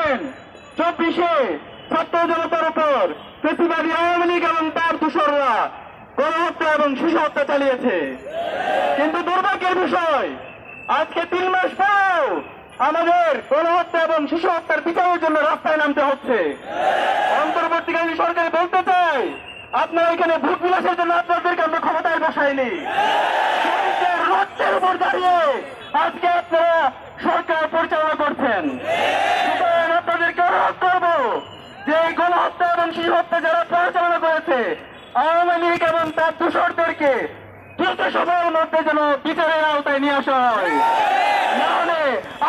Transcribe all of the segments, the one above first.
দেখেছেন 24-এ ছাত্র জনতার উপর ফ্যাসিবাদী আওয়ামী লীগ এবং তার দূষররা গণহত্যা এবং শিশু হত্যা চালিয়েছে। কিন্তু দুর্ভাগ্যের বিষয়, আজকে 3 মাস পরেও আমাদের গণহত্যা এবং শিশু হত্যার বিচারের জন্য রাস্তায় নামতে হচ্ছে। অন্তর্বর্তীকালীন সরকার বলতে চাই, আপনারা এখানে ভোট বিলাসের জন্য আপনাদেরকে আমরা ক্ষমতায় বসাইনি। শহীদদের রক্তের উপর দাঁড়িয়ে আজকে আপনারা সরকার পরিচালনা করছেন। সুতরাং আপনাদেরকে অনুরোধ করবো যে এই গণহত্যা এবং শিশু হত্যা যারা পরিচালনা করেছে আওয়ামী লীগ এবং তার দূষরদেরকে দ্রুত সময়ের মধ্যে যেন বিচারের আওতায় নিয়ে আসা হয়, নাহলে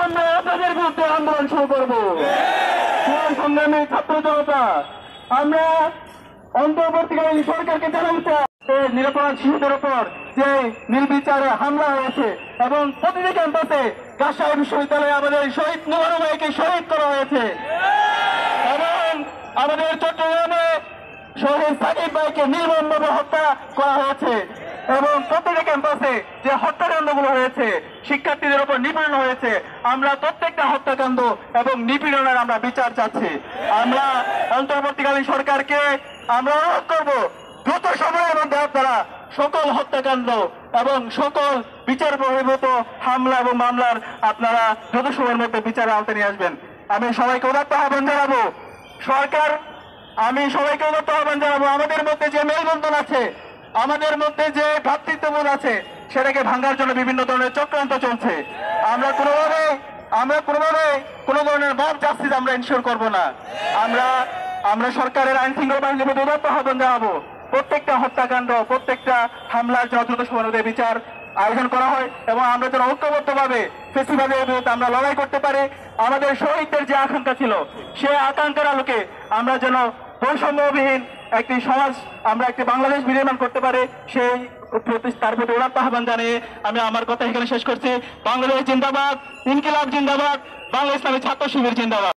আমরা আপনাদের বিরুদ্ধে আন্দোলন শুরু করবো। সংগ্রামী ছাত্র জনতা, আমরা অন্তর্বর্তীকালীন সরকারকে জানাতে চাই, নিরাপরাধ শিশুদের উপর যে নির্বিচারে হামলা হয়েছে এবং প্রতিটি ক্যাম্পাসে রাজশাহী বিশ্ববিদ্যালয়ে আমাদের শহীদ নুরুল ভাইকে শহীদ করা হয়েছে এবং আমাদের চট্টগ্রামে শহীদ সাকিব ভাইকে নির্মমভাবে হত্যা করা হয়েছে এবং প্রত্যেকটা ক্যাম্পাসে যে হত্যাকাণ্ডগুলো হয়েছে, শিক্ষার্থীদের উপর নিপীড়ন হয়েছে, আমরা প্রত্যেকটা হত্যাকাণ্ড এবং নিপীড়নের আমরা বিচার চাচ্ছি। আমরা অন্তর্বর্তীকালীন সরকারকে আমরা অনুরোধ করবো দ্রুত সময়ের মধ্যে আপনারা সকল হত্যাকাণ্ড এবং সকল বিচার বহির্ভূত হামলা এবং মামলার আপনারা দ্রুত সময়ের মধ্যে বিচারের আওতায় নিয়ে আসবেন। আমি সবাইকে উদাত্ত আহ্বান জানাবো, সবাইকে উদাত্ত আহ্বান জানাবো, আমাদের মধ্যে যে মেলবন্ধন আছে, আমাদের মধ্যে যে ভ্রাতৃত্ববোধ আছে, সেটাকে ভাঙার জন্য বিভিন্ন ধরনের চক্রান্ত চলছে। আমরা কোনোভাবে কোনো ধরনের মব জাস্টিস আমরা ইনশিওর করবো না। আমরা সরকারের আইন শৃঙ্খলা বাহিনীর প্রতি উদাত্ত আহ্বান জানাবো, প্রত্যেকটা হত্যাকাণ্ড, প্রত্যেকটা হামলার যথাযথ সময়ে বিচার আয়োজন করা হয় এবং আমরা যেন ঐক্যবদ্ধভাবে ফ্যাসিবাদের বিরুদ্ধে আমরা লড়াই করতে পারি। আমাদের শহীদদের যে আকাঙ্ক্ষা ছিল, সেই আকাঙ্ক্ষার আলোকে আমরা যেন বৈষম্যবিহীন একটি সমাজ, আমরা একটি বাংলাদেশ বিনির্মাণ করতে পারে, তার প্রতি উদাত্ত আহ্বান জানিয়ে আমি আমার কথা এখানে শেষ করছি। বাংলাদেশ জিন্দাবাদ, ইনকিলাব জিন্দাবাদ, বাংলা ইসলামী ছাত্র শিবির জিন্দাবাদ।